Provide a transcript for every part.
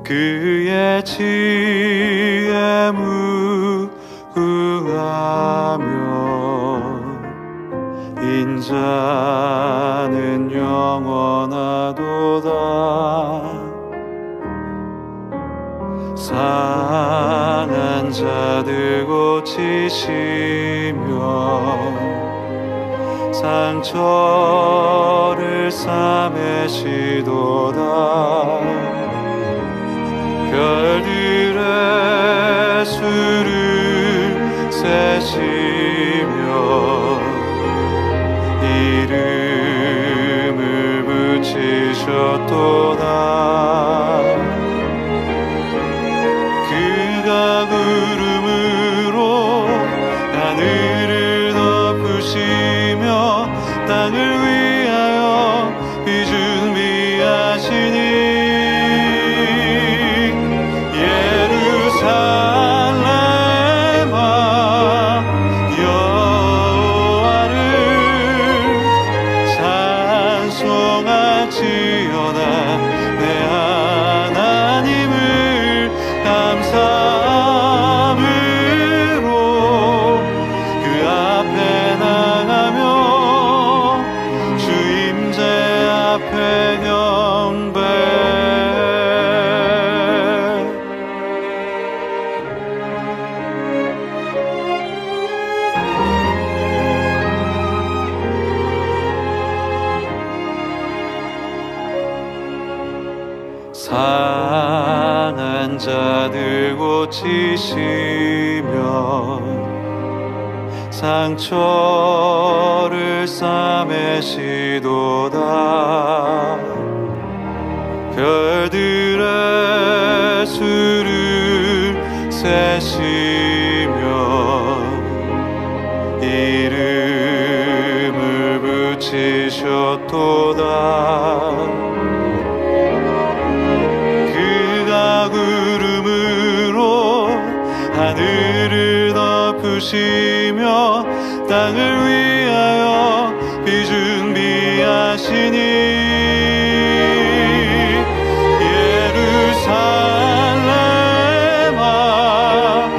그의 지혜 무궁하며 인자는 영원하도다. 상한 자들 고치시며 상처를 싸매시도다. 별들의 수를 세시며 이름을 붙이셨도다. 그가 구름으로 하늘을 덮으시며 땅을 위하여 비 준비하시니 예루살렘아 여호와를 찬송할지어다. 내 하나님을 감사함으로 그 앞에 나가며 주 임재 앞에 경배. 상한 자들 고치시며 상처를 싸매시도다. 별들의 수를 세시며 이름을 붙이셨도다. 구름으로 하늘을 덮으시며 땅을 위하여 비 준비하시니 예루살렘아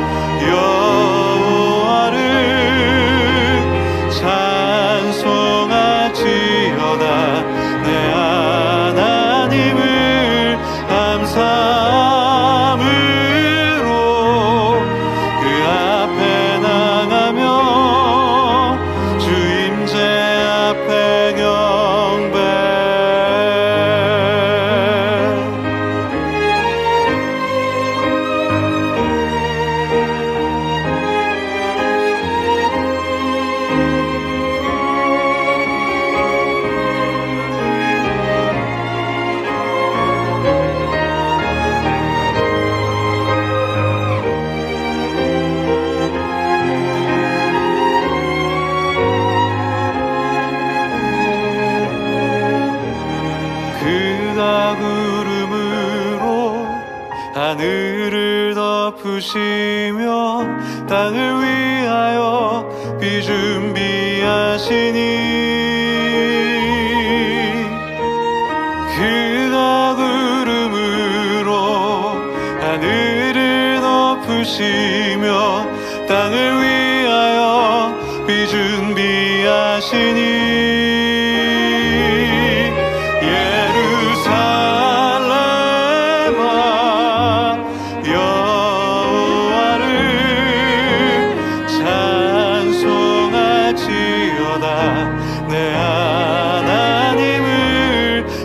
여호와를 찬송할지어다. 내 하나님을 감사함으로 그 앞에 나가며 주 임재 앞에 경배. 그가 구름으로 하늘을 덮으시며 땅을 위하여 비 준비하시니 그가 구름으로 하늘을 덮으시며 땅을 위하여 비 준비하시니 내 하나님을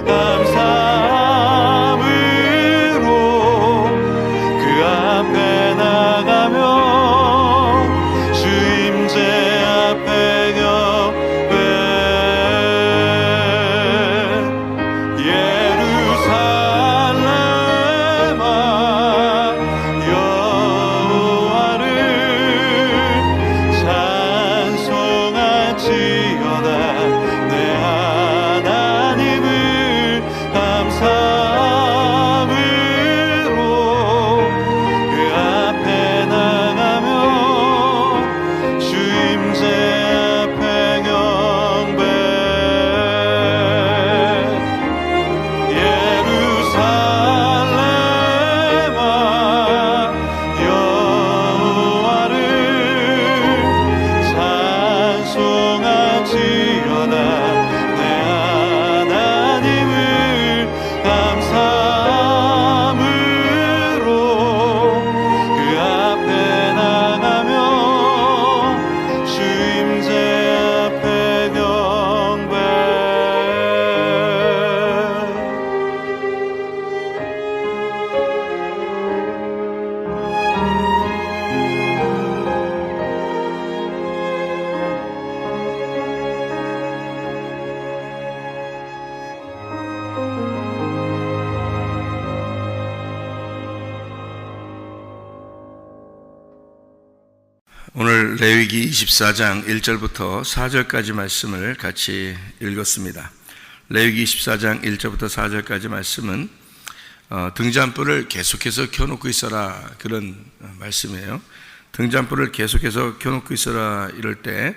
감사함으로 그 앞에 나가며 주 임재 앞에 경배. 오늘 레위기 24장 1절부터 4절까지 말씀을 같이 읽었습니다. 레위기 24장 1절부터 4절까지 말씀은 등잔불을 계속해서 켜놓고 있어라, 그런 말씀이에요. 등잔불을 계속해서 켜놓고 있어라 이럴 때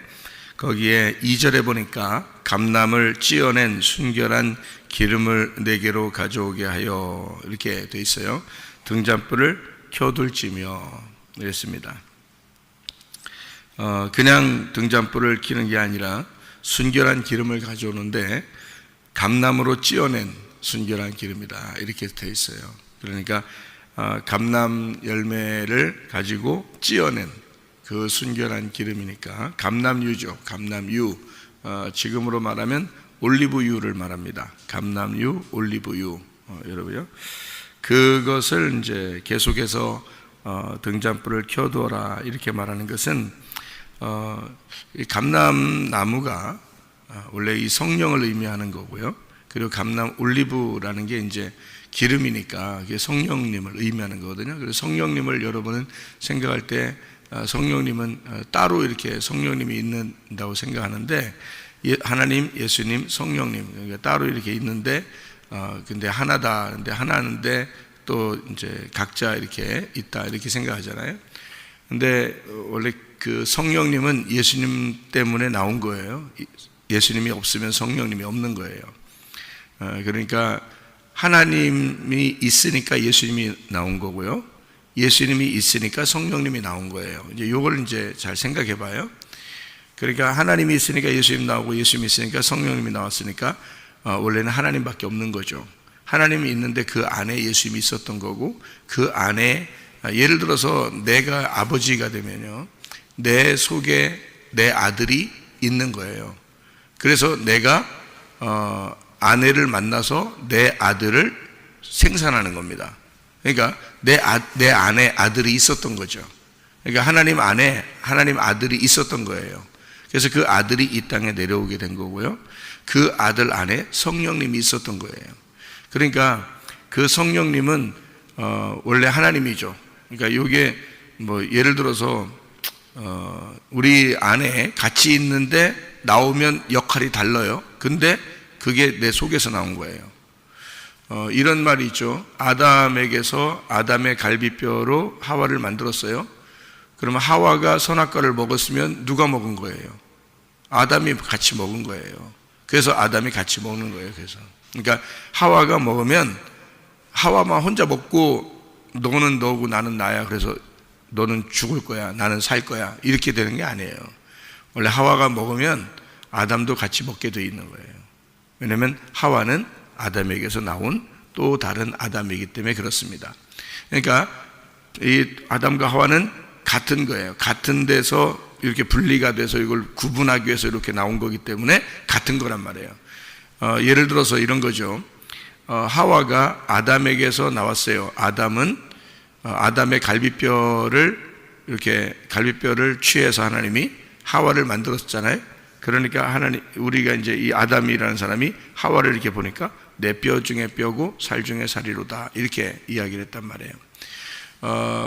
거기에 2절에 보니까 감람을 찌어낸 순결한 기름을 내게로 가져오게 하여, 이렇게 돼 있어요. 등잔불을 켜둘지며 이랬습니다. 그냥 등잔불을 켜는 게 아니라 순결한 기름을 가져오는데 감람으로 찌어낸 순결한 기름이다, 이렇게 돼 있어요. 그러니까 감람 열매를 가지고 찌어낸 그 순결한 기름이니까 감람유죠. 감람유, 지금으로 말하면 올리브유를 말합니다. 감람유, 올리브유, 여러분요. 그것을 이제 계속해서 등잔불을 켜두어라 이렇게 말하는 것은 이 감람나무가 원래 이 성령을 의미하는 거고요. 그리고 감람 올리브라는 게 이제 기름이니까 그게 성령님을 의미하는 거거든요. 그래서 성령님을 여러분은 생각할 때 성령님은 따로 이렇게 성령님이 있는다고 생각하는데, 하나님, 예수님, 성령님, 그러니까 따로 이렇게 있는데 근데 하나다. 근데 하나인데 또 이제 각자 이렇게 있다, 이렇게 생각하잖아요. 근데 원래 그 성령님은 예수님 때문에 나온 거예요. 예수님이 없으면 성령님이 없는 거예요. 그러니까 하나님이 있으니까 예수님이 나온 거고요. 예수님이 있으니까 성령님이 나온 거예요. 이제 요걸 이제 잘 생각해 봐요. 그러니까 하나님이 있으니까 예수님 나오고, 예수님이 있으니까 성령님이 나왔으니까 원래는 하나님밖에 없는 거죠. 하나님이 있는데 그 안에 예수님이 있었던 거고, 그 안에 예를 들어서 내가 아버지가 되면요, 내 속에 내 아들이 있는 거예요. 그래서 내가 아내를 만나서 내 아들을 생산하는 겁니다. 그러니까 내 안에 아들이 있었던 거죠. 그러니까 하나님 안에 하나님 아들이 있었던 거예요. 그래서 그 아들이 이 땅에 내려오게 된 거고요. 그 아들 안에 성령님이 있었던 거예요. 그러니까 그 성령님은 원래 하나님이죠. 그러니까 이게 뭐 예를 들어서 우리 안에 같이 있는데 나오면 역할이 달라요. 근데 그게 내 속에서 나온 거예요. 이런 말이 있죠. 아담에게서 아담의 갈비뼈로 하와를 만들었어요. 그러면 하와가 선악과를 먹었으면 누가 먹은 거예요? 아담이 같이 먹은 거예요. 그래서 아담이 같이 먹는 거예요. 그러니까 하와가 먹으면 하와만 혼자 먹고 너는 너고 나는 나야, 그래서 너는 죽을 거야, 나는 살 거야, 이렇게 되는 게 아니에요. 원래 하와가 먹으면 아담도 같이 먹게 돼 있는 거예요. 왜냐하면 하와는 아담에게서 나온 또 다른 아담이기 때문에 그렇습니다. 그러니까 이 아담과 하와는 같은 거예요. 같은 데서 이렇게 분리가 돼서 이걸 구분하기 위해서 이렇게 나온 거기 때문에 같은 거란 말이에요. 예를 들어서 이런 거죠. 하와가 아담에게서 나왔어요. 아담은 아담의 갈비뼈를 취해서 하나님이 하와를 만들었잖아요. 그러니까 하나님, 우리가 이제 이 아담이라는 사람이 하와를 이렇게 보니까 내 뼈 중에 뼈고 살 중에 살이로다, 이렇게 이야기를 했단 말이에요.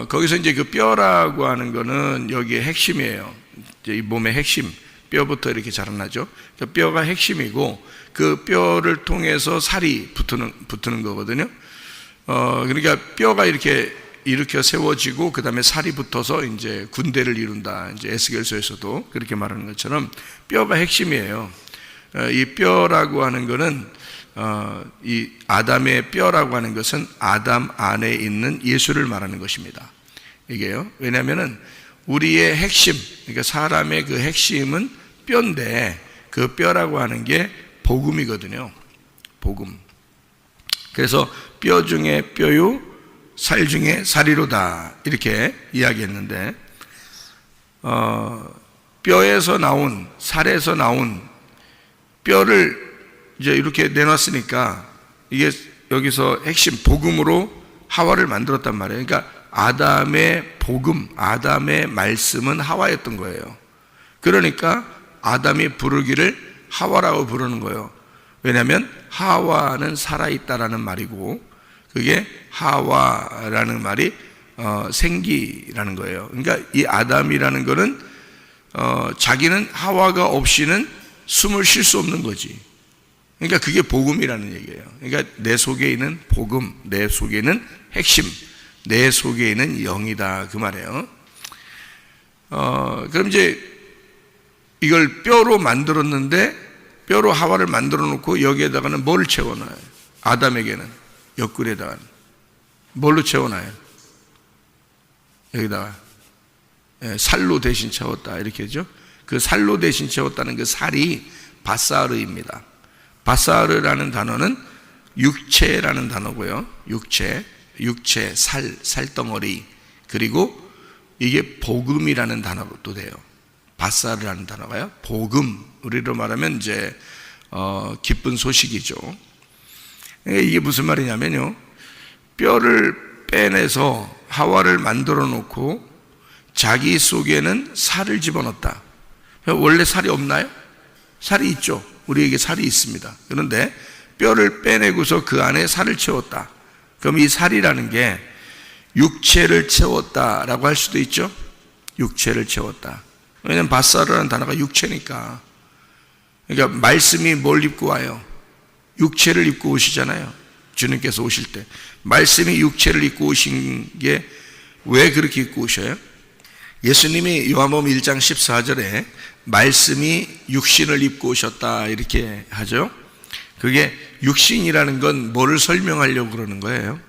거기서 이제 그 뼈라고 하는 거는 여기에 핵심이에요. 이제 이 몸의 핵심, 뼈부터 이렇게 자라나죠. 뼈가 핵심이고 그 뼈를 통해서 살이 붙는 거거든요. 그러니까 뼈가 이렇게 일으켜 세워지고 그 다음에 살이 붙어서 이제 군대를 이룬다. 이제 에스겔서에서도 그렇게 말하는 것처럼 뼈가 핵심이에요. 이 뼈라고 하는 거는 이 아담의 뼈라고 하는 것은 아담 안에 있는 예수를 말하는 것입니다. 이게요. 왜냐하면은 우리의 핵심, 그러니까 사람의 그 핵심은 뼈인데 그 뼈라고 하는 게 복음이거든요. 복음. 그래서 뼈 중에 뼈요, 살 중에 살이로다, 이렇게 이야기했는데 뼈에서 나온, 살에서 나온 뼈를 이제 이렇게 내놨으니까 이게 여기서 핵심 복음으로 하와를 만들었단 말이에요. 그러니까 아담의 복음, 아담의 말씀은 하와였던 거예요. 그러니까 아담이 부르기를 하와라고 부르는 거예요. 왜냐하면 하와는 살아있다라는 말이고, 그게 하와라는 말이 생기라는 거예요. 그러니까 이 아담이라는 거는 자기는 하와가 없이는 숨을 쉴 수 없는 거지. 그러니까 그게 복음이라는 얘기예요. 그러니까 내 속에 있는 복음, 내 속에 있는 핵심, 내 속에 있는 영이다 그 말이에요. 그럼 이제 이걸 뼈로 만들었는데 뼈로 하와를 만들어 놓고 여기에다가는 뭘 채워놔요? 아담에게는 옆구리에다가 뭘로 채워놔요? 여기다가 살로 대신 채웠다 이렇게 하죠. 그 살로 대신 채웠다는 그 살이 바사르입니다. 바사르라는 단어는 육체라는 단어고요. 육체, 살덩어리. 그리고 이게 복음이라는 단어도 돼요. 바사르라는 단어가요. 복음, 우리로 말하면 이제 기쁜 소식이죠. 이게 무슨 말이냐면요, 뼈를 빼내서 하와를 만들어 놓고 자기 속에는 살을 집어넣었다. 원래 살이 없나요? 살이 있죠. 우리에게 살이 있습니다. 그런데 뼈를 빼내고서 그 안에 살을 채웠다. 그럼 이 살이라는 게 육체를 채웠다라고 할 수도 있죠. 육체를 채웠다. 왜냐하면 바사르라는 단어가 육체니까. 그러니까 말씀이 뭘 입고 와요? 육체를 입고 오시잖아요. 주님께서 오실 때 말씀이 육체를 입고 오신 게 왜 그렇게 입고 오셔요? 예수님이 요한복음 1장 14절에 말씀이 육신을 입고 오셨다 이렇게 하죠. 그게 육신이라는 건 뭐를 설명하려고 그러는 거예요?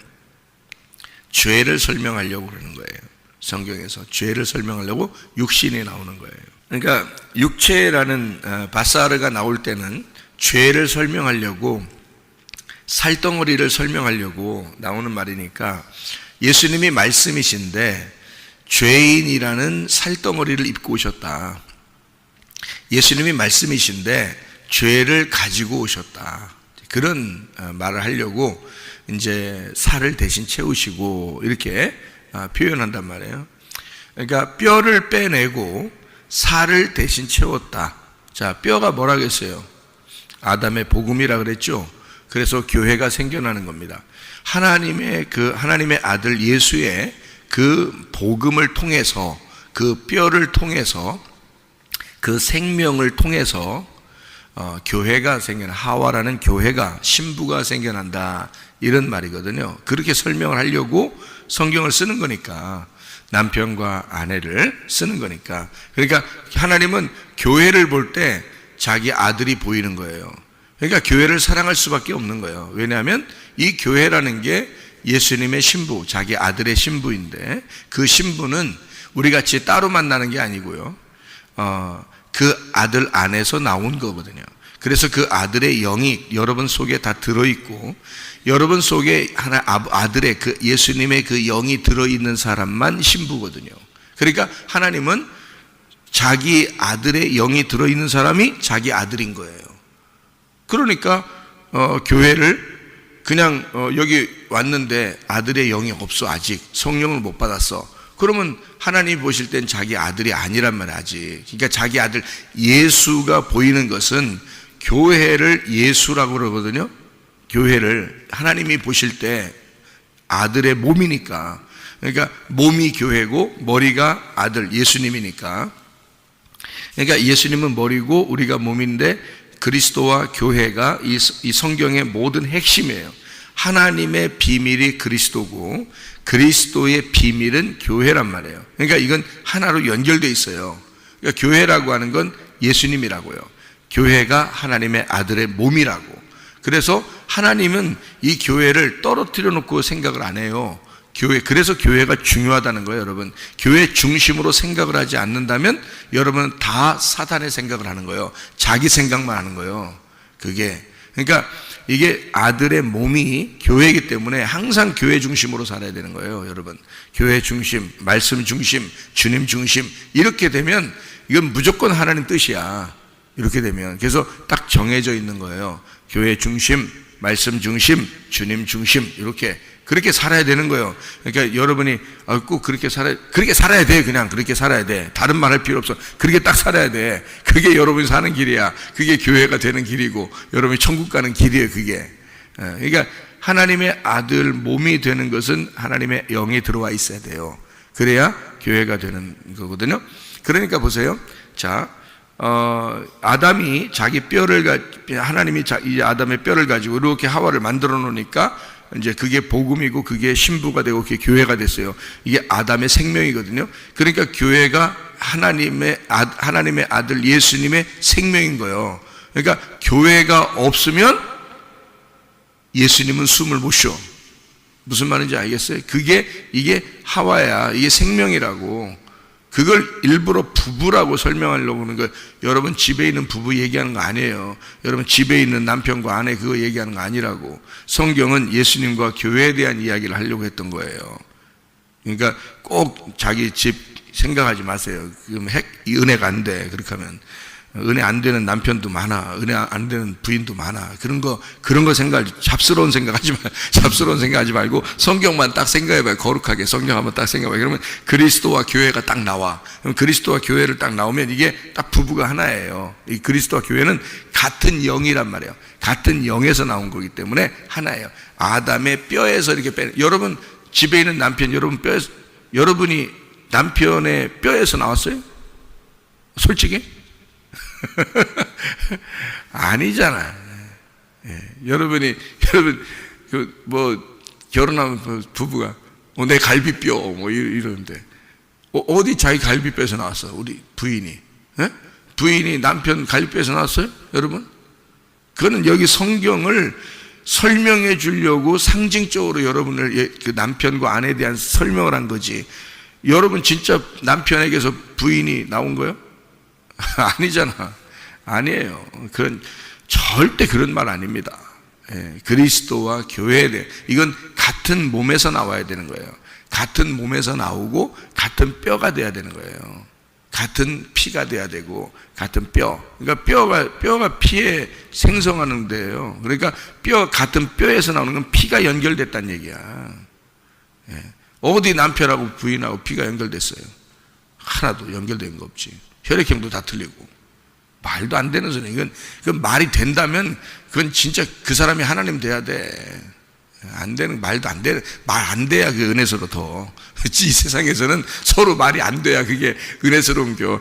죄를 설명하려고 그러는 거예요. 성경에서 죄를 설명하려고 육신이 나오는 거예요. 그러니까 육체라는 바사르가 나올 때는 죄를 설명하려고, 살덩어리를 설명하려고 나오는 말이니까 예수님이 말씀이신데 죄인이라는 살덩어리를 입고 오셨다. 예수님이 말씀이신데 죄를 가지고 오셨다. 그런 말을 하려고 이제 살을 대신 채우시고 이렇게 표현한단 말이에요. 그러니까 뼈를 빼내고 살을 대신 채웠다. 자, 뼈가 뭐라겠어요? 아담의 복음이라 그랬죠. 그래서 교회가 생겨나는 겁니다. 하나님의 아들 예수의 그 복음을 통해서, 그 뼈를 통해서, 그 생명을 통해서 교회가 하와라는 교회가, 신부가 생겨난다 이런 말이거든요. 그렇게 설명을 하려고 성경을 쓰는 거니까, 남편과 아내를 쓰는 거니까. 그러니까 하나님은 교회를 볼 때 자기 아들이 보이는 거예요. 그러니까 교회를 사랑할 수밖에 없는 거예요. 왜냐하면 이 교회라는 게 예수님의 신부, 자기 아들의 신부인데, 그 신부는 우리 같이 따로 만나는 게 아니고요, 그 아들 안에서 나온 거거든요. 그래서 그 아들의 영이 여러분 속에 다 들어있고, 여러분 속에 아들의 그 예수님의 그 영이 들어있는 사람만 신부거든요. 그러니까 하나님은 자기 아들의 영이 들어있는 사람이 자기 아들인 거예요. 그러니까 교회를 그냥 여기 왔는데 아들의 영이 없어, 아직 성령을 못 받았어, 그러면 하나님이 보실 땐 자기 아들이 아니란 말이야, 아직. 그러니까 자기 아들 예수가 보이는 것은 교회를 예수라고 그러거든요. 교회를 하나님이 보실 때 아들의 몸이니까. 그러니까 몸이 교회고 머리가 아들 예수님이니까. 그러니까 예수님은 머리고 우리가 몸인데, 그리스도와 교회가 이 성경의 모든 핵심이에요. 하나님의 비밀이 그리스도고 그리스도의 비밀은 교회란 말이에요. 그러니까 이건 하나로 연결되어 있어요. 그러니까 교회라고 하는 건 예수님이라고요. 교회가 하나님의 아들의 몸이라고. 그래서 하나님은 이 교회를 떨어뜨려 놓고 생각을 안 해요. 그래서 교회가 중요하다는 거예요, 여러분. 교회 중심으로 생각을 하지 않는다면 여러분은 다 사탄의 생각을 하는 거예요. 자기 생각만 하는 거예요. 그러니까 이게 아들의 몸이 교회이기 때문에 항상 교회 중심으로 살아야 되는 거예요, 여러분. 교회 중심, 말씀 중심, 주님 중심, 이렇게 되면 이건 무조건 하나님 뜻이야. 이렇게 되면. 그래서 딱 정해져 있는 거예요. 교회 중심, 말씀 중심, 주님 중심, 그렇게 살아야 되는 거예요. 그러니까 여러분이 꼭 그렇게 살아야 돼. 그냥 그렇게 살아야 돼. 다른 말 할 필요 없어. 그렇게 딱 살아야 돼. 그게 여러분이 사는 길이야. 그게 교회가 되는 길이고 여러분이 천국 가는 길이에요, 그게. 그러니까 하나님의 아들 몸이 되는 것은 하나님의 영이 들어와 있어야 돼요. 그래야 교회가 되는 거거든요. 그러니까 보세요. 자, 아담이 자기 하나님이 이 아담의 뼈를 가지고 이렇게 하와를 만들어 놓으니까 이제 그게 복음이고 그게 신부가 되고 그게 교회가 됐어요. 이게 아담의 생명이거든요. 그러니까 교회가 하나님의 아들 예수님의 생명인 거예요. 그러니까 교회가 없으면 예수님은 숨을 못 쉬어. 무슨 말인지 알겠어요? 이게 하와야. 이게 생명이라고. 그걸 일부러 부부라고 설명하려고 하는 거예요. 여러분 집에 있는 부부 얘기하는 거 아니에요. 여러분 집에 있는 남편과 아내 그거 얘기하는 거 아니라고. 성경은 예수님과 교회에 대한 이야기를 하려고 했던 거예요. 그러니까 꼭 자기 집 생각하지 마세요. 그럼 은혜가 안 돼. 그렇게 하면 은혜 안 되는 남편도 많아. 은혜 안 되는 부인도 많아. 그런 거 잡스러운 생각하지 말고 성경만 딱 생각해봐요. 거룩하게 성경 한번 딱 생각해봐요. 그러면 그리스도와 교회가 딱 나와. 그럼 그리스도와 교회를 딱 나오면 이게 딱 부부가 하나예요. 이 그리스도와 교회는 같은 영이란 말이에요. 같은 영에서 나온 거기 때문에 하나예요. 아담의 뼈에서 이렇게 여러분 집에 있는 남편 여러분이 남편의 뼈에서 나왔어요? 솔직히? 아니잖아. 여러분 결혼하면 부부가 내 갈비뼈 이러는데 어디 자기 갈비뼈에서 나왔어? 우리 부인이 부인이 남편 갈비뼈에서 나왔어요? 여러분? 그거는 여기 성경을 설명해 주려고 상징적으로 여러분을 그 남편과 아내에 대한 설명을 한 거지. 여러분 진짜 남편에게서 부인이 나온 거예요? 아니잖아. 아니에요. 그건 절대 그런 말 아닙니다. 그리스도와 교회에 대해 이건 같은 몸에서 나와야 되는 거예요. 같은 몸에서 나오고 같은 뼈가 돼야 되는 거예요. 같은 피가 돼야 되고 같은 뼈. 그러니까 뼈가 피에 생성하는 데예요. 그러니까 같은 뼈에서 나오는 건 피가 연결됐다는 얘기야. 어디 남편하고 부인하고 피가 연결됐어요? 하나도 연결된 거 없지. 혈액형도 다 틀리고 말도 안 되는 소리. 이건 말이 된다면 그건 진짜 그 사람이 하나님 돼야 돼. 안 되는 말도 안 되는 말 안 돼야 그 은혜스러워. 더 이 세상에서는 서로 말이 안 돼야 그게 은혜스러운 겨.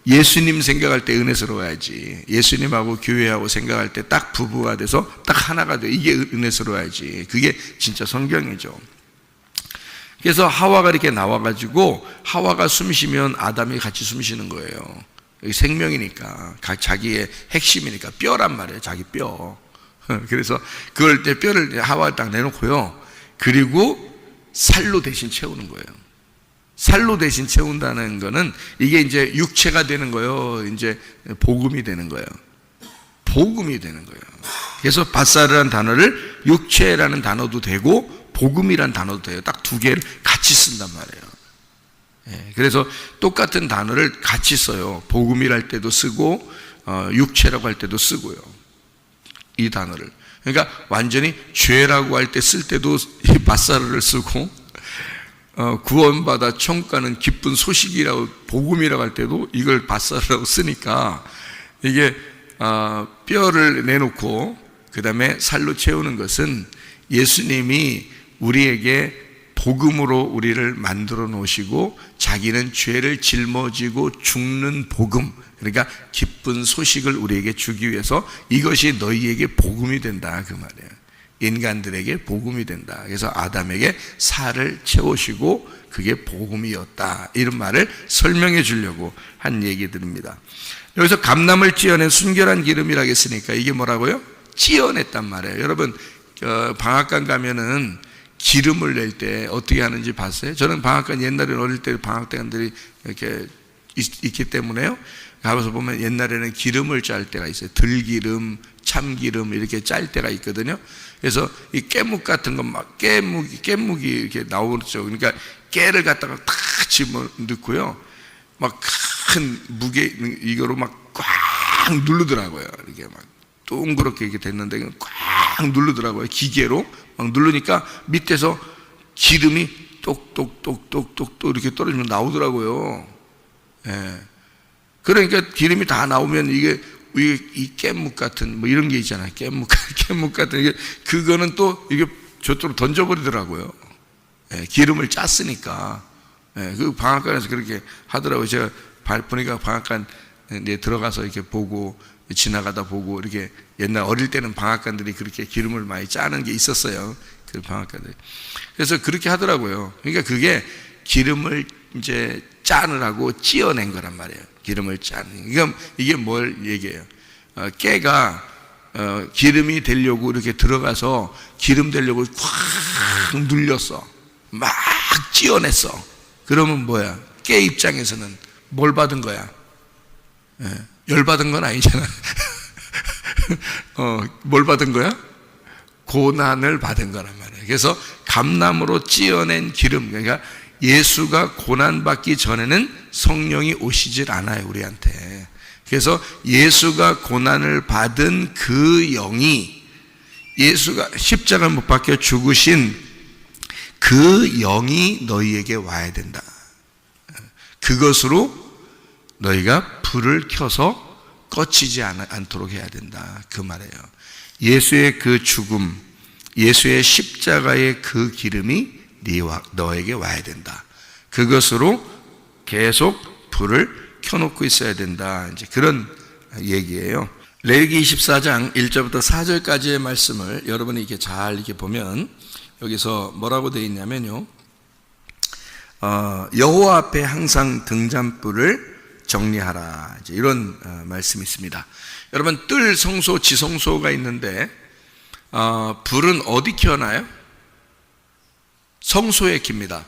예수님 생각할 때 은혜스러워야지. 예수님하고 교회하고 생각할 때 딱 부부가 돼서 딱 하나가 돼. 이게 은혜스러워야지. 그게 진짜 성경이죠. 그래서 하와가 이렇게 나와가지고 하와가 숨 쉬면 아담이 같이 숨 쉬는 거예요. 생명이니까 자기의 핵심이니까 뼈란 말이에요. 자기 뼈. 그래서 그걸 때 뼈를 하와에 딱 내놓고요. 그리고 살로 대신 채우는 거예요. 살로 대신 채운다는 거는 이게 이제 육체가 되는 거예요. 이제 복음이 되는 거예요. 복음이 되는 거예요. 그래서 밧살이라는 단어를 육체라는 단어도 되고 복음이란 단어도 돼요. 딱 두 개를 같이 쓴단 말이에요. 그래서 똑같은 단어를 같이 써요. 복음이랄 때도 쓰고 육체라고 할 때도 쓰고요. 이 단어를. 그러니까 완전히 죄라고 할 때 쓸 때도 이 밧살을 쓰고 구원받아 천국 가는 기쁜 소식이라고 복음이라고 할 때도 이걸 밧살이라고 쓰니까 이게 뼈를 내놓고 그 다음에 살로 채우는 것은 예수님이 우리에게 복음으로 우리를 만들어 놓으시고 자기는 죄를 짊어지고 죽는 복음, 그러니까 기쁜 소식을 우리에게 주기 위해서 이것이 너희에게 복음이 된다 그 말이에요. 인간들에게 복음이 된다. 그래서 아담에게 살을 채우시고 그게 복음이었다. 이런 말을 설명해 주려고 한 얘기들입니다. 여기서 감람을 찌어낸 순결한 기름이라고 했으니까 이게 뭐라고요? 찌어냈단 말이에요. 여러분 방앗간 가면은 기름을 낼 때 어떻게 하는지 봤어요? 저는 방앗간 옛날에 어릴 때 방앗간들이 이렇게 있기 때문에요. 가서 보면 옛날에는 기름을 짤 때가 있어요. 들기름, 참기름 이렇게 짤 때가 있거든요. 그래서 이 깨묵 같은 거 막 깨묵이 이렇게 나오죠. 그러니까 깨를 갖다가 탁 집어 넣고요. 막 큰 무게 이거로 막 꽉 누르더라고요. 이렇게 막 동그랗게 이렇게 됐는데 꽉 누르더라고요. 기계로 막 누르니까 밑에서 기름이 똑똑똑똑똑 이렇게 떨어지면 나오더라고요. 예. 그러니까 기름이 다 나오면 이게 이 깻묵 같은 뭐 이런 게 있잖아요. 깻묵 같은 이게 그거는 또 이게 저쪽으로 던져버리더라고요. 예. 기름을 짰으니까. 예. 그 방앗간에서 그렇게 하더라고요. 제가 보니까 방앗간 이제 들어가서 이렇게 보고 지나가다 보고 이렇게 옛날 어릴 때는 방앗간들이 그렇게 기름을 많이 짜는 게 있었어요. 그 방앗간들. 그래서 그렇게 하더라고요. 그러니까 그게 기름을 이제 짜느라고 찌어낸 거란 말이에요. 기름을 짜는. 이게 뭘 얘기해요? 깨가 기름이 되려고 이렇게 들어가서 기름 되려고 확 눌렸어. 막 찌어냈어. 그러면 뭐야? 깨 입장에서는 뭘 받은 거야? 열 받은 건 아니잖아. 뭘 받은 거야? 고난을 받은 거란 말이에요. 그래서 감람으로 찌어낸 기름, 그러니까 예수가 고난받기 전에는 성령이 오시질 않아요, 우리한테. 그래서 예수가 고난을 받은 그 영이, 예수가 십자가를 못 박혀 죽으신 그 영이 너희에게 와야 된다. 그것으로 너희가 불을 켜서 꺼지지 않도록 해야 된다. 그 말이에요. 예수의 그 죽음, 예수의 십자가의 그 기름이 너에게 와야 된다. 그것으로 계속 불을 켜놓고 있어야 된다. 이제 그런 얘기예요. 레위기 24장 1절부터 4절까지의 말씀을 여러분이 이렇게 잘 이렇게 보면 여기서 뭐라고 되어 있냐면요. 여호와 앞에 항상 등잔불을 정리하라. 이제 이런 말씀이 있습니다. 여러분 뜰 성소, 지성소가 있는데 불은 어디 켜나요? 성소에 킵니다.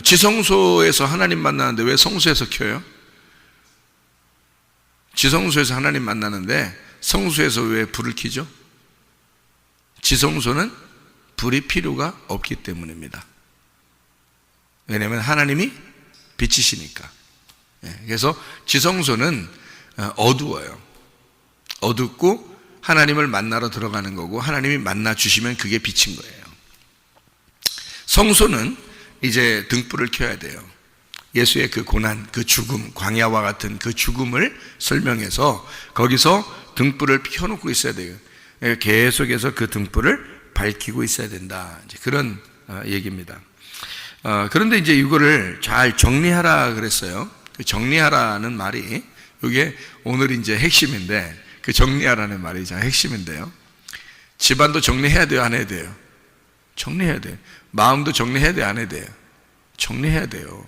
지성소에서 하나님 만나는데 왜 성소에서 켜요? 지성소에서 하나님 만나는데 성소에서 왜 불을 켜죠? 지성소는 불이 필요가 없기 때문입니다. 왜냐하면 하나님이 빛이시니까. 그래서 지성소는 어두워요. 어둡고 하나님을 만나러 들어가는 거고 하나님이 만나 주시면 그게 빛인 거예요. 성소는 이제 등불을 켜야 돼요. 예수의 그 고난, 그 죽음, 광야와 같은 그 죽음을 설명해서 거기서 등불을 켜놓고 있어야 돼요. 계속해서 그 등불을 밝히고 있어야 된다. 이제 그런 얘기입니다. 그런데 이제 이거를 잘 정리하라 그랬어요. 그 정리하라는 말이 이게 오늘 이제 핵심인데 그 정리하라는 말이 참 핵심인데요. 집안도 정리해야 돼요, 안 해야 돼요? 정리해야 돼요. 마음도 정리해야 돼요, 안 해야 돼요? 정리해야 돼요.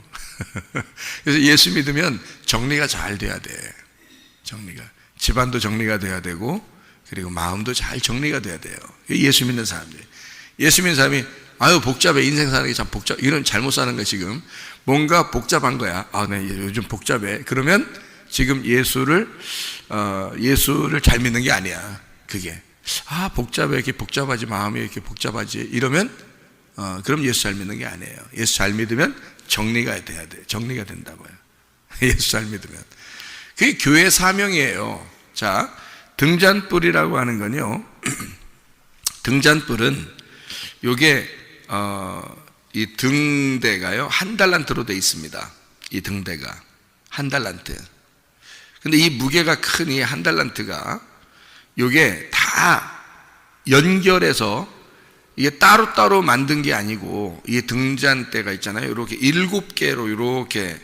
그래서 예수 믿으면 정리가 잘 돼야 돼. 정리가. 집안도 정리가 돼야 되고 그리고 마음도 잘 정리가 돼야 돼요. 예수 믿는 사람들. 예수 믿는 사람이 아유 복잡해, 인생 사는 게 참 복잡, 이런 잘못 사는 거야. 지금 뭔가 복잡한 거야. 네, 요즘 복잡해. 그러면 지금 예수를 잘 믿는 게 아니야. 그게 복잡해, 이렇게 복잡하지, 마음이 이렇게 복잡하지, 이러면 그럼 예수 잘 믿는 게 아니에요. 예수 잘 믿으면 정리가 돼야 돼. 정리가 된다고요. 예수 잘 믿으면. 그게 교회 사명이에요. 자, 등잔불이라고 하는 건요. 등잔불은 요게 이 등대가요 1달란트로 되어 있습니다. 이 등대가 1달란트. 근데 이 무게가 큰 이 1달란트가 요게 다 연결해서 이게 따로따로 만든 게 아니고 이 등잔대가 있잖아요. 이렇게 7개로 이렇게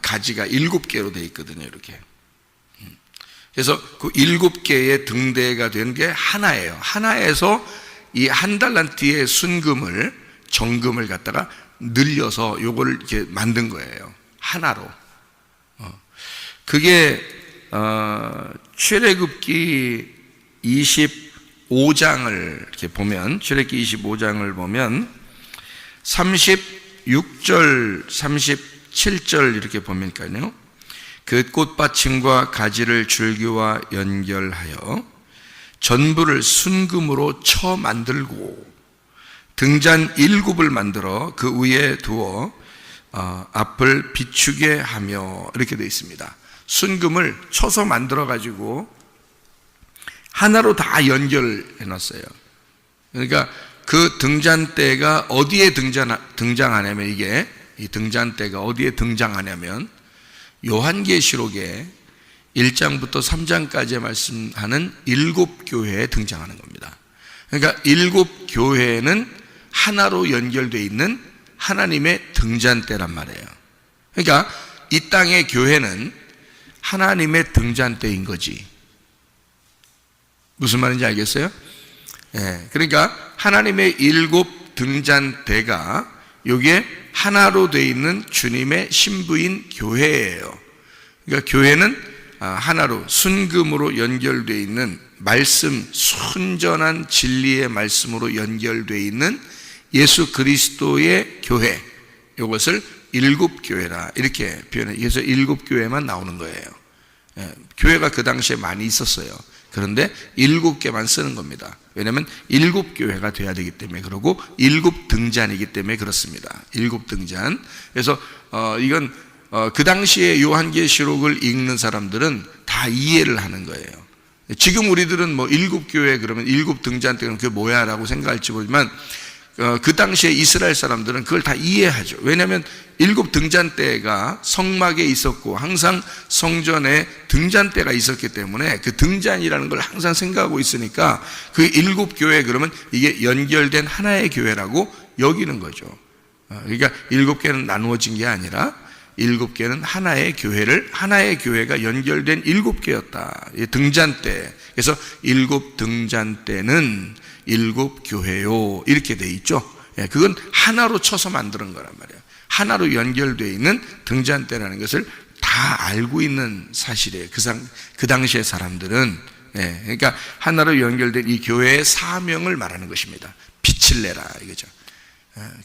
가지가 7개로 되어 있거든요. 이렇게. 그래서 그 7개의 등대가 된 게 하나예요. 하나에서 이 1달란트의 순금을, 정금을 갖다가 늘려서 요거를 이렇게 만든 거예요. 하나로. 그게 출애굽기 25장을 이렇게 보면, 출애굽기 25장을 보면 36절, 37절 이렇게 보면까요. 그 꽃받침과 가지를 줄기와 연결하여 전부를 순금으로 쳐 만들고 등잔 7을 만들어 그 위에 두어 앞을 비추게 하며 이렇게 되어 있습니다. 순금을 쳐서 만들어 가지고 하나로 다 연결해 놨어요. 그러니까 그 등잔대가 어디에 등장하냐면, 이게 이 등잔대가 어디에 등장하냐면 요한계시록에 1장부터 3장까지 말씀하는 7교회에 등장하는 겁니다. 그러니까 7교회는 하나로 연결되어 있는 하나님의 등잔대란 말이에요. 그러니까 이 땅의 교회는 하나님의 등잔대인 거지. 무슨 말인지 알겠어요? 예, 그러니까 하나님의 7 등잔대가 여기에 하나로 되어 있는 주님의 신부인 교회예요. 그러니까 교회는 하나로 순금으로 연결되어 있는 말씀, 순전한 진리의 말씀으로 연결되어 있는 예수 그리스도의 교회, 이것을 7 교회라 이렇게 표현해요. 그래서 7 교회만 나오는 거예요. 예, 교회가 그 당시에 많이 있었어요. 그런데 7개만 쓰는 겁니다. 왜냐하면 7 교회가 돼야 되기 때문에, 그러고 7 등잔이기 때문에 그렇습니다. 7 등잔. 그래서 이건 그 당시에 요한계시록을 읽는 사람들은 다 이해를 하는 거예요. 지금 우리들은 뭐 7 교회 그러면 7 등잔 때는 그게 뭐야 라고 생각할지 모르지만 그 당시에 이스라엘 사람들은 그걸 다 이해하죠. 왜냐하면 7 등잔대가 성막에 있었고 항상 성전에 등잔대가 있었기 때문에 그 등잔이라는 걸 항상 생각하고 있으니까 그 7 교회 그러면 이게 연결된 하나의 교회라고 여기는 거죠. 그러니까 7개는 나누어진 게 아니라 7개는 하나의 교회를, 하나의 교회가 연결된 7개였다. 등잔대. 그래서 7 등잔대는 7 교회요. 이렇게 돼 있죠. 그건 하나로 쳐서 만드는 거란 말이에요. 하나로 연결되어 있는 등잔대라는 것을 다 알고 있는 사실이에요. 그 당시의 사람들은. 그러니까 하나로 연결된 이 교회의 사명을 말하는 것입니다. 빛을 내라. 이거죠.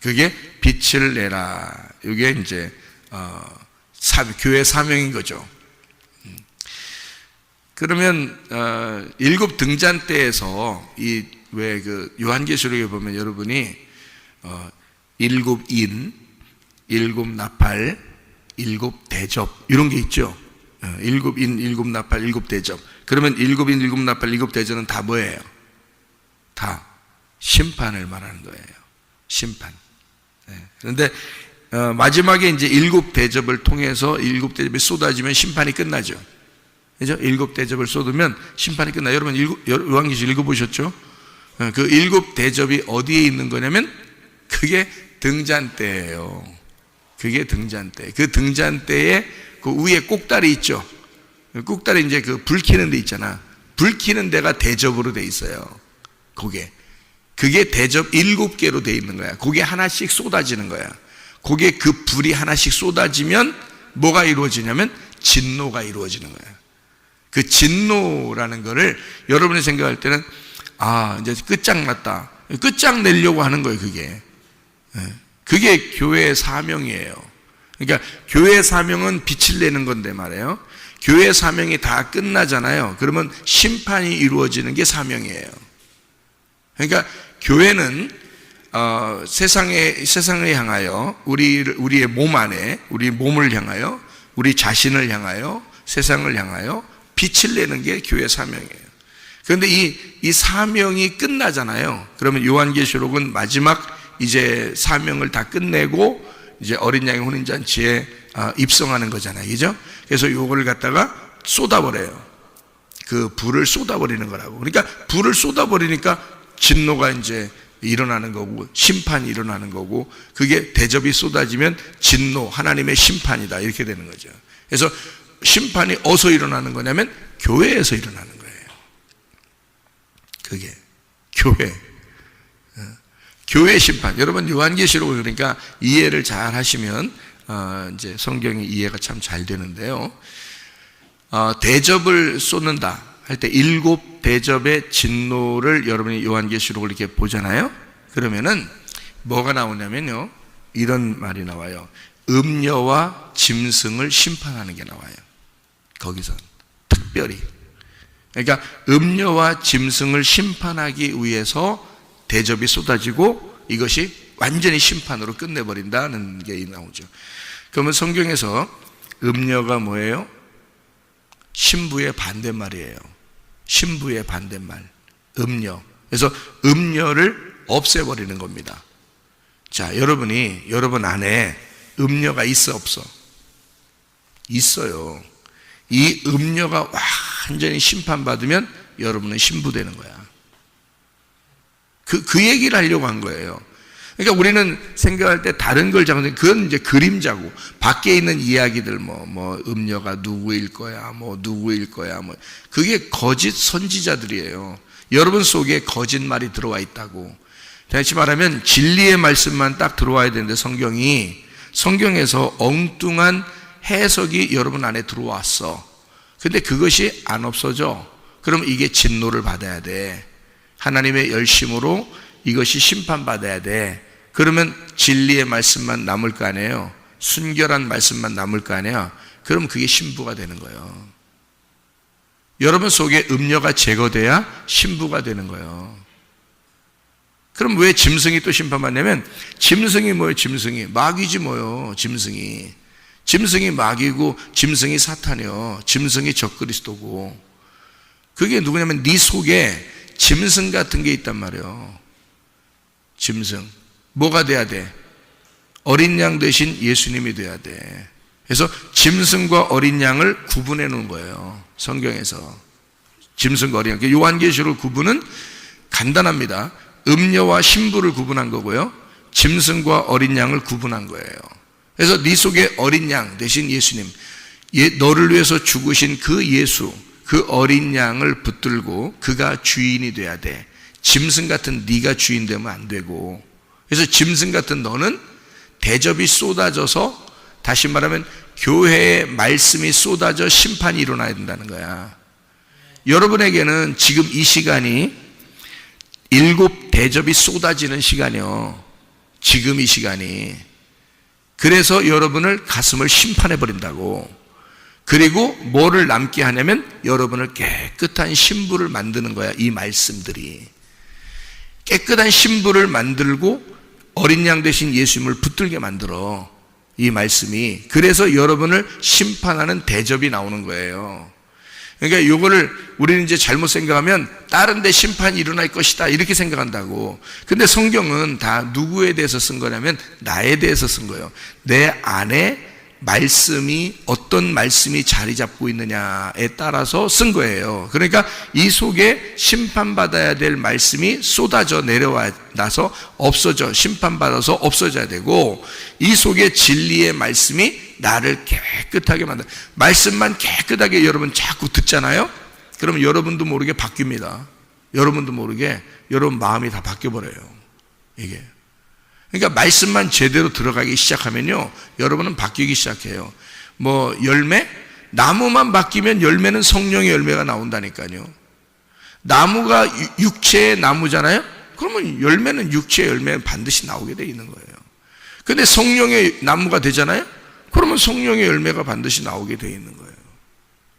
그게 빛을 내라. 이게 이제 교회 사명인 거죠. 그러면 7 등잔대에서 왜 그 요한계시록에 보면 여러분이 7 인, 7 나팔, 7 대접 이런 게 있죠. 7 인, 7 나팔, 7 대접. 그러면 7 인, 7 나팔, 7 대접은 다 뭐예요? 다 심판을 말하는 거예요. 심판. 그런데 마지막에 이제 7 대접을 통해서 7 대접이 쏟아지면 심판이 끝나죠. 그죠? 7 대접을 쏟으면 심판이 끝나요. 여러분 요한계시록 읽어보셨죠? 그 7 대접이 어디에 있는 거냐면 그게 등잔대예요. 그게 등잔대. 그 등잔대에 그 위에 꼭다리 있죠. 꼭다리 이제 그 불 켜는 데 있잖아. 불 켜는 데가 대접으로 돼 있어요. 그게 대접 7개로 돼 있는 거야. 그게 하나씩 쏟아지는 거야. 그게 그 불이 하나씩 쏟아지면 뭐가 이루어지냐면 진노가 이루어지는 거야. 그 진노라는 거를 여러분이 생각할 때는 이제 끝장났다. 끝장내려고 하는 거예요, 그게. 그게 교회의 사명이에요. 그러니까 교회의 사명은 빛을 내는 건데 말이에요. 교회의 사명이 다 끝나잖아요. 그러면 심판이 이루어지는 게 사명이에요. 그러니까 교회는 세상을 향하여 우리의 몸 안에 우리 몸을 향하여 우리 자신을 향하여 세상을 향하여 빛을 내는 게 교회 사명이에요. 그런데 이 사명이 끝나잖아요. 그러면 요한계시록은 마지막 이제 사명을 다 끝내고 이제 어린 양의 혼인잔치에 입성하는 거잖아요. 그죠? 그래서 요거를 갖다가 쏟아버려요. 그 불을 쏟아버리는 거라고. 그러니까 불을 쏟아버리니까 진노가 이제 일어나는 거고 심판이 일어나는 거고 그게 대접이 쏟아지면 진노, 하나님의 심판이다 이렇게 되는 거죠. 그래서 심판이 어디서 일어나는 거냐면 교회에서 일어나는 거예요. 그게 교회 심판. 여러분 요한계시록을 그러니까 이해를 잘 하시면 이제 성경의 이해가 참 잘 되는데요. 대접을 쏟는다 할 때 7 대접의 진노를 여러분이 요한계시록을 이렇게 보잖아요. 그러면은 뭐가 나오냐면요. 이런 말이 나와요. 음녀와 짐승을 심판하는 게 나와요. 거기서 특별히. 그러니까 음녀와 짐승을 심판하기 위해서 대접이 쏟아지고 이것이 완전히 심판으로 끝내버린다는 게 나오죠. 그러면 성경에서 음녀가 뭐예요? 신부의 반대말이에요. 신부의 반대말, 음녀. 그래서 음녀를 없애버리는 겁니다. 자, 여러분 안에 음녀가 있어 없어? 있어요. 이 음녀가 완전히 심판받으면 여러분은 신부되는 거야. 그 얘기를 하려고 한 거예요. 그러니까 우리는 생각할 때 다른 걸 잡는, 그건 이제 그림자고, 밖에 있는 이야기들, 음녀가 누구일 거야, 누구일 거야, 그게 거짓 선지자들이에요. 여러분 속에 거짓말이 들어와 있다고. 다시 말하면 진리의 말씀만 딱 들어와야 되는데, 성경에서 엉뚱한 해석이 여러분 안에 들어왔어. 근데 그것이 안 없어져. 그럼 이게 진노를 받아야 돼. 하나님의 열심으로 이것이 심판받아야 돼. 그러면 진리의 말씀만 남을 거 아니에요. 순결한 말씀만 남을 거 아니에요. 그럼 그게 신부가 되는 거예요. 여러분 속에 음녀가 제거돼야 신부가 되는 거예요. 그럼 왜 짐승이 또 심판받냐면, 짐승이 뭐예요? 짐승이 마귀지 뭐예요? 짐승이 마귀고 짐승이 사탄이요, 짐승이 적그리스도고. 그게 누구냐면 네 속에 짐승 같은 게 있단 말이에요. 짐승. 뭐가 돼야 돼? 어린 양 대신 예수님이 돼야 돼. 그래서 짐승과 어린 양을 구분해 놓은 거예요, 성경에서. 짐승과 어린 양. 요한계시록 구분은 간단합니다. 음녀와 신부를 구분한 거고요, 짐승과 어린 양을 구분한 거예요. 그래서 네 속에 어린 양 대신 예수님, 너를 위해서 죽으신 그 예수, 그 어린 양을 붙들고 그가 주인이 돼야 돼. 짐승 같은 네가 주인 되면 안 되고. 그래서 짐승 같은 너는 대접이 쏟아져서, 다시 말하면 교회의 말씀이 쏟아져 심판이 일어나야 된다는 거야. 여러분에게는 지금 이 시간이 7 대접이 쏟아지는 시간이요, 지금 이 시간이. 그래서 여러분을 가슴을 심판해 버린다고. 그리고 뭐를 남게 하냐면 여러분을 깨끗한 신부를 만드는 거야. 이 말씀들이 깨끗한 신부를 만들고 어린 양 대신 예수님을 붙들게 만들어, 이 말씀이. 그래서 여러분을 심판하는 대접이 나오는 거예요. 그러니까 이거를 우리는 이제 잘못 생각하면 다른 데 심판이 일어날 것이다 이렇게 생각한다고. 근데 성경은 다 누구에 대해서 쓴 거냐면 나에 대해서 쓴 거예요. 내 안에 말씀이, 어떤 말씀이 자리 잡고 있느냐에 따라서 쓴 거예요. 그러니까 이 속에 심판받아야 될 말씀이 쏟아져 내려와서 없어져, 심판받아서 없어져야 되고, 이 속에 진리의 말씀이 나를 깨끗하게 만든다. 말씀만 깨끗하게 여러분 자꾸 듣잖아요. 그러면 여러분도 모르게 바뀝니다. 여러분도 모르게 여러분 마음이 다 바뀌어버려요, 이게. 그러니까 말씀만 제대로 들어가기 시작하면요, 여러분은 바뀌기 시작해요. 열매? 나무만 바뀌면 열매는 성령의 열매가 나온다니까요. 나무가 육체의 나무잖아요. 그러면 열매는 육체의 열매는 반드시 나오게 돼 있는 거예요. 근데 성령의 나무가 되잖아요. 그러면 성령의 열매가 반드시 나오게 돼 있는 거예요.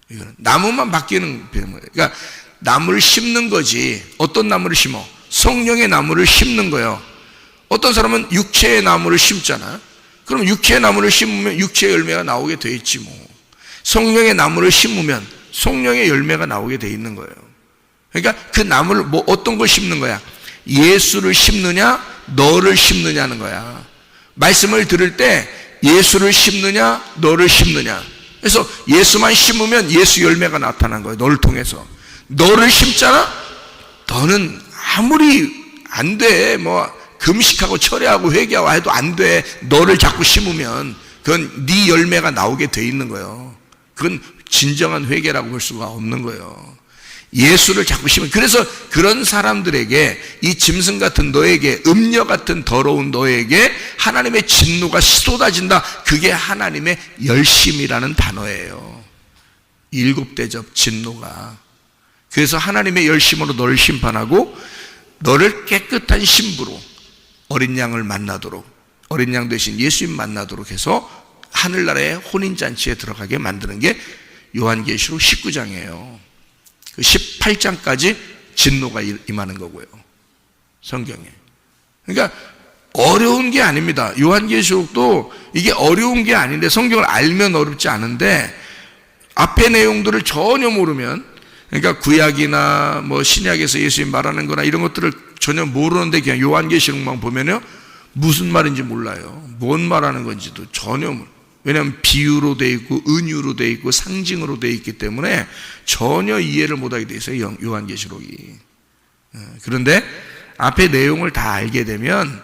이거는 나무만 바뀌는 거예요. 그러니까 나무를 심는 거지. 어떤 나무를 심어? 성령의 나무를 심는 거예요. 어떤 사람은 육체의 나무를 심잖아. 그럼 육체의 나무를 심으면 육체의 열매가 나오게 돼 있지 뭐. 성령의 나무를 심으면 성령의 열매가 나오게 돼 있는 거예요. 그러니까 그 나무를 어떤 걸 심는 거야? 예수를 심느냐, 너를 심느냐는 거야. 말씀을 들을 때 예수를 심느냐, 너를 심느냐. 그래서 예수만 심으면 예수 열매가 나타난 거예요, 너를 통해서. 너를 심잖아? 너는 아무리 안 돼, 금식하고 철회하고 회개하고 해도 안 돼. 너를 자꾸 심으면 그건 네 열매가 나오게 돼 있는 거예요. 그건 진정한 회개라고 볼 수가 없는 거예요. 예수를 자꾸 심으면. 그래서 그런 사람들에게, 이 짐승 같은 너에게, 음녀 같은 더러운 너에게 하나님의 진노가 쏟아진다. 그게 하나님의 열심이라는 단어예요. 7 대접 진노가. 그래서 하나님의 열심으로 너를 심판하고 너를 깨끗한 신부로 어린 양을 만나도록, 어린 양 대신 예수님 만나도록 해서 하늘나라의 혼인잔치에 들어가게 만드는 게 요한계시록 19장이에요. 그 18장까지 진노가 임하는 거고요, 성경에. 그러니까 어려운 게 아닙니다. 요한계시록도 이게 어려운 게 아닌데, 성경을 알면 어렵지 않은데 앞에 내용들을 전혀 모르면, 그러니까 구약이나 신약에서 예수님 말하는 거나 이런 것들을 전혀 모르는데 그냥 요한계시록만 보면요, 무슨 말인지 몰라요. 뭔 말하는 건지도 전혀. 왜냐하면 비유로 돼 있고 은유로 돼 있고 상징으로 돼 있기 때문에 전혀 이해를 못하게 돼 있어요, 요한계시록이. 그런데 앞에 내용을 다 알게 되면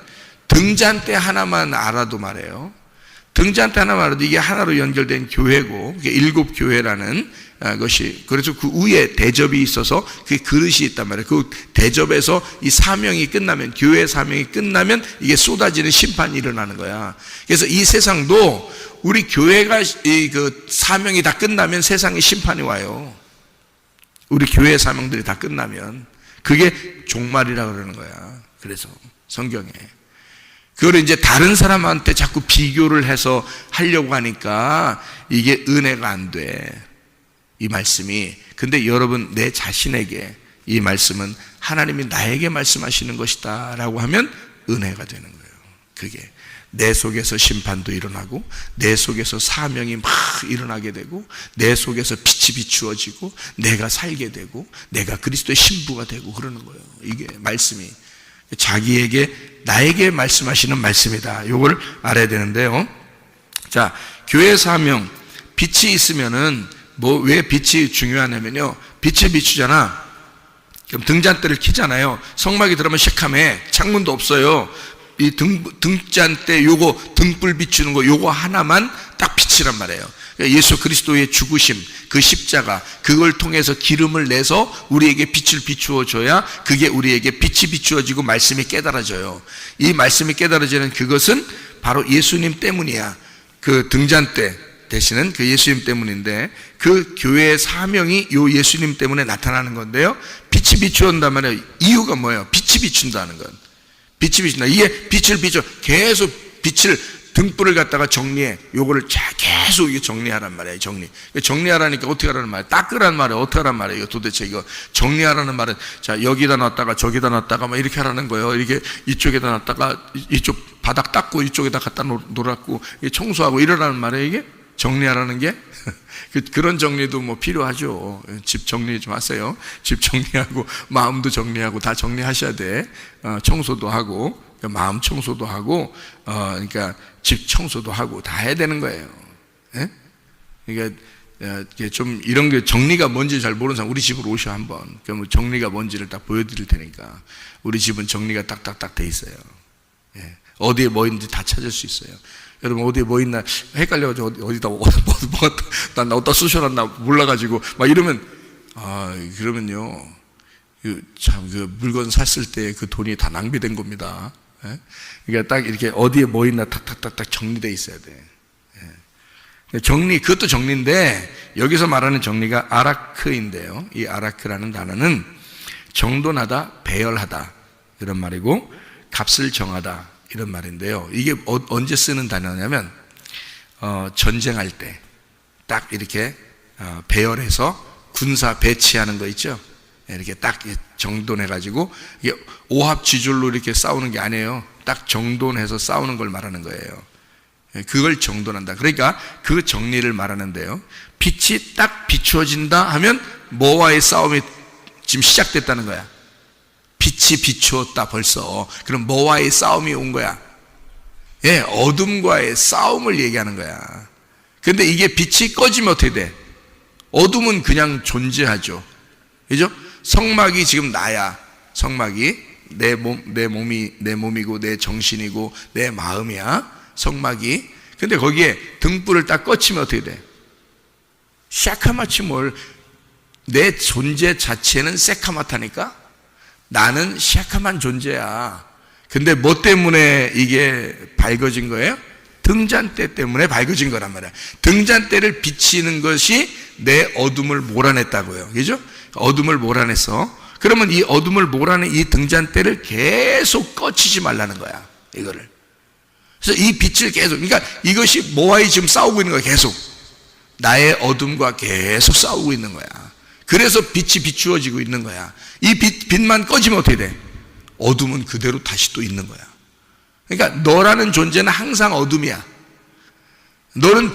등잔대 하나만 알아도 말해요. 등잔대 하나만 알아도 이게 하나로 연결된 교회고, 이게 일곱 교회라는 것이, 그래서 그 위에 대접이 있어서 그 그릇이 있단 말이에요. 그 대접에서 이 사명이 끝나면, 교회의 사명이 끝나면 이게 쏟아지는 심판이 일어나는 거야. 그래서 이 세상도 우리 교회가 그 사명이 다 끝나면 세상에 심판이 와요. 우리 교회의 사명들이 다 끝나면. 그게 종말이라고 그러는 거야. 그래서 성경에. 그걸 이제 다른 사람한테 자꾸 비교를 해서 하려고 하니까 이게 은혜가 안 돼. 이 말씀이. 근데 여러분, 내 자신에게 이 말씀은 하나님이 나에게 말씀하시는 것이다 라고 하면 은혜가 되는 거예요. 그게 내 속에서 심판도 일어나고, 내 속에서 사명이 막 일어나게 되고, 내 속에서 빛이 비추어지고, 내가 살게 되고, 내가 그리스도의 신부가 되고 그러는 거예요. 이게 말씀이 자기에게, 나에게 말씀하시는 말씀이다. 이걸 알아야 되는데요. 자, 교회 사명, 빛이 있으면은 왜 빛이 중요하냐면요, 빛을 비추잖아. 그럼 등잔대를 켜잖아요. 성막이 들어가면 새카매, 창문도 없어요. 이 등잔대 요거 등불 비추는 거 요거 하나만 딱 빛이란 말이에요. 예수 그리스도의 죽으심, 그 십자가, 그걸 통해서 기름을 내서 우리에게 빛을 비추어 줘야 그게 우리에게 빛이 비추어지고 말씀이 깨달아져요. 이 말씀이 깨달아지는 그것은 바로 예수님 때문이야. 그 등잔대 되시는 그 예수님 때문인데, 그 교회의 사명이 요 예수님 때문에 나타나는 건데요, 빛이 비추어온단 말이에요. 이유가 뭐예요? 빛이 비춘다는 건. 빛이 비춘다. 이게 빛을 비춰, 계속 빛을, 등불을 갖다가 정리해. 요거를 계속 이게 정리하란 말이에요. 정리하라니까 어떻게 하라는 말이에요? 닦으라는 말이에요. 어떻게 하라는 말이에요? 도대체 이거 정리하라는 말은, 자, 여기다 놨다가 저기다 놨다가 막 이렇게 하라는 거예요. 이렇게 이쪽에다 놨다가 이쪽 바닥 닦고 이쪽에다 갖다 놓았고 청소하고 이러라는 말이에요. 이게 정리하라는 게. 그런 정리도 뭐 필요하죠. 집 정리 좀 하세요. 집 정리하고 마음도 정리하고 다 정리하셔야 돼. 청소도 하고 마음 청소도 하고 그러니까 집 청소도 하고 다 해야 되는 거예요. 예? 그러니까 좀 이런 게 정리가 뭔지 잘 모르는 사람 우리 집으로 오셔 한번. 그럼 정리가 뭔지를 딱 보여드릴 테니까. 우리 집은 정리가 딱딱딱 돼 있어요. 예. 어디에 뭐 있는지 다 찾을 수 있어요. 여러분 어디에 뭐 있나 헷갈려가지고 어디다 난 어디다 쑤셔놨나 몰라가지고 막 이러면 그러면요 참 그 물건 샀을 때 그 돈이 다 낭비된 겁니다. 예? 그러니까 딱 이렇게 어디에 뭐 있나 탁탁탁탁 정리돼 있어야 돼. 예. 정리, 그것도 정리인데 여기서 말하는 정리가 아라크인데요. 이 아라크라는 단어는 정돈하다, 배열하다 이런 말이고, 값을 정하다 이런 말인데요. 이게 언제 쓰는 단어냐면 전쟁할 때 딱 이렇게 배열해서 군사 배치하는 거 있죠. 이렇게 딱 정돈해 가지고 이게 오합지졸로 이렇게 싸우는 게 아니에요. 딱 정돈해서 싸우는 걸 말하는 거예요. 그걸 정돈한다. 그러니까 그 정리를 말하는데요. 빛이 딱 비추어진다 하면 뭐와의 싸움이 지금 시작됐다는 거야. 빛이 비추었다 벌써. 그럼 뭐와의 싸움이 온 거야? 예, 어둠과의 싸움을 얘기하는 거야. 근데 이게 빛이 꺼지면 어떻게 돼? 어둠은 그냥 존재하죠. 그죠? 성막이 지금 나야. 성막이 내 몸이고 내 정신이고 내 마음이야. 성막이. 근데 거기에 등불을 딱 꺼치면 어떻게 돼? 새카맣지 뭘. 내 존재 자체는 새카맣다니까? 나는 새카만 존재야. 근데 뭐 때문에 이게 밝아진 거예요? 등잔대 때문에 밝아진 거란 말이야. 등잔대를 비치는 것이 내 어둠을 몰아냈다고요. 그죠? 어둠을 몰아내서. 그러면 이 어둠을 몰아낸 이 등잔대를 계속 꺼치지 말라는 거야. 이거를. 그래서 이 빛을 계속, 그러니까 이것이 뭐와의 지금 싸우고 있는 거야. 계속. 나의 어둠과 계속 싸우고 있는 거야. 그래서 빛이 비추어지고 있는 거야. 이 빛만 꺼지면 어떻게 돼? 어둠은 그대로 다시 또 있는 거야. 그러니까 너라는 존재는 항상 어둠이야. 너는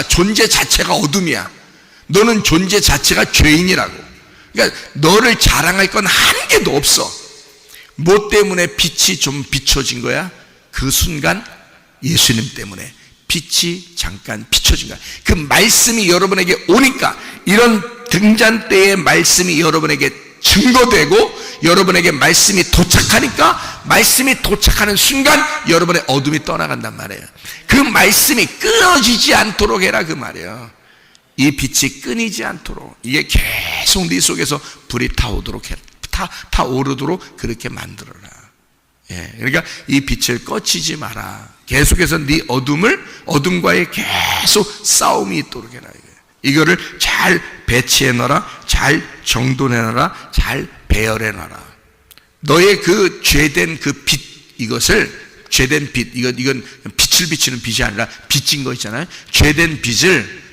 존재 자체가 어둠이야. 너는 존재 자체가 죄인이라고. 그러니까 너를 자랑할 건 한 개도 없어. 뭐 때문에 빛이 좀 비춰진 거야? 그 순간 예수님 때문에 빛이 잠깐 비춰진 거야. 그 말씀이 여러분에게 오니까, 이런 등잔대의 말씀이 여러분에게 증거되고 여러분에게 말씀이 도착하니까 말씀이 도착하는 순간 여러분의 어둠이 떠나간단 말이에요. 그 말씀이 끊어지지 않도록 해라 그 말이에요. 이 빛이 끊이지 않도록, 이게 계속 네 속에서 불이 타오르도록 해, 타오르도록 그렇게 만들어라. 예, 그러니까 이 빛을 꺼치지 마라. 계속해서 네 어둠과의 계속 싸움이 있도록 해라. 이거를 잘 배치해 놔라, 잘 정돈해 놔라, 잘 배열해 놔라. 너의 그 죄된 그 빛, 이것을 죄된 빛, 이건 빛을 비치는 빛이 아니라 빚진 거 있잖아요. 죄된 빛을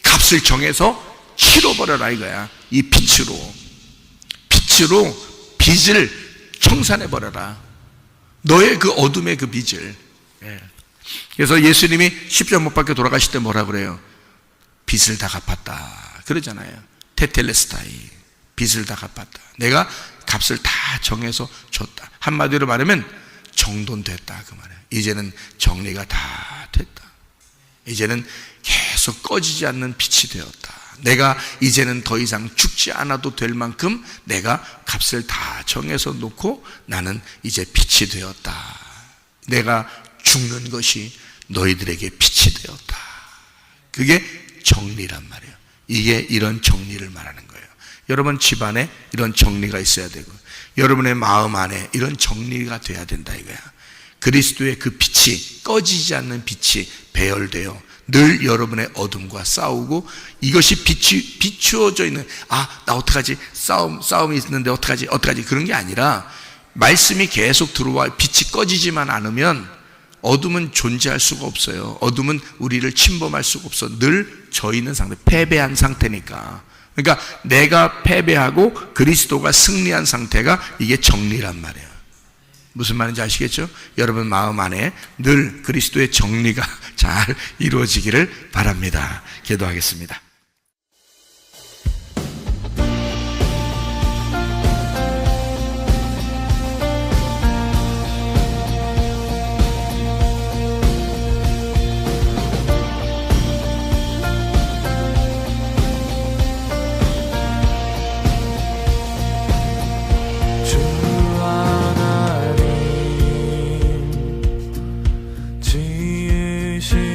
값을 정해서 치러버려라 이거야. 이 빛으로 빚을 청산해버려라. 너의 그 어둠의 그 빚을. 그래서 예수님이 십자가 못 박혀 돌아가실 때 뭐라 그래요? 빚을 다 갚았다 그러잖아요. 테텔레스타이, 빚을 다 갚았다. 내가 값을 다 정해서 줬다. 한마디로 말하면 정돈됐다 그 말이에요. 이제는 정리가 다 됐다. 이제는 계속 꺼지지 않는 빛이 되었다. 내가 이제는 더 이상 죽지 않아도 될 만큼 내가 값을 다 정해서 놓고 나는 이제 빛이 되었다. 내가 죽는 것이 너희들에게 빛이 되었다. 그게 정리란 말이에요. 이게 이런 정리를 말하는 거예요. 여러분 집안에 이런 정리가 있어야 되고, 여러분의 마음 안에 이런 정리가 돼야 된다 이거야. 그리스도의 그 빛이, 꺼지지 않는 빛이 배열되어 늘 여러분의 어둠과 싸우고, 이것이 비추어져 있는, 나 어떡하지? 싸움이 있는데 어떡하지? 그런 게 아니라, 말씀이 계속 들어와 빛이 꺼지지만 않으면 어둠은 존재할 수가 없어요. 어둠은 우리를 침범할 수가 없어. 늘 져 있는 상태, 패배한 상태니까. 그러니까 내가 패배하고 그리스도가 승리한 상태가 이게 정리란 말이에요. 무슨 말인지 아시겠죠? 여러분 마음 안에 늘 그리스도의 정리가 잘 이루어지기를 바랍니다. 기도하겠습니다. 지으신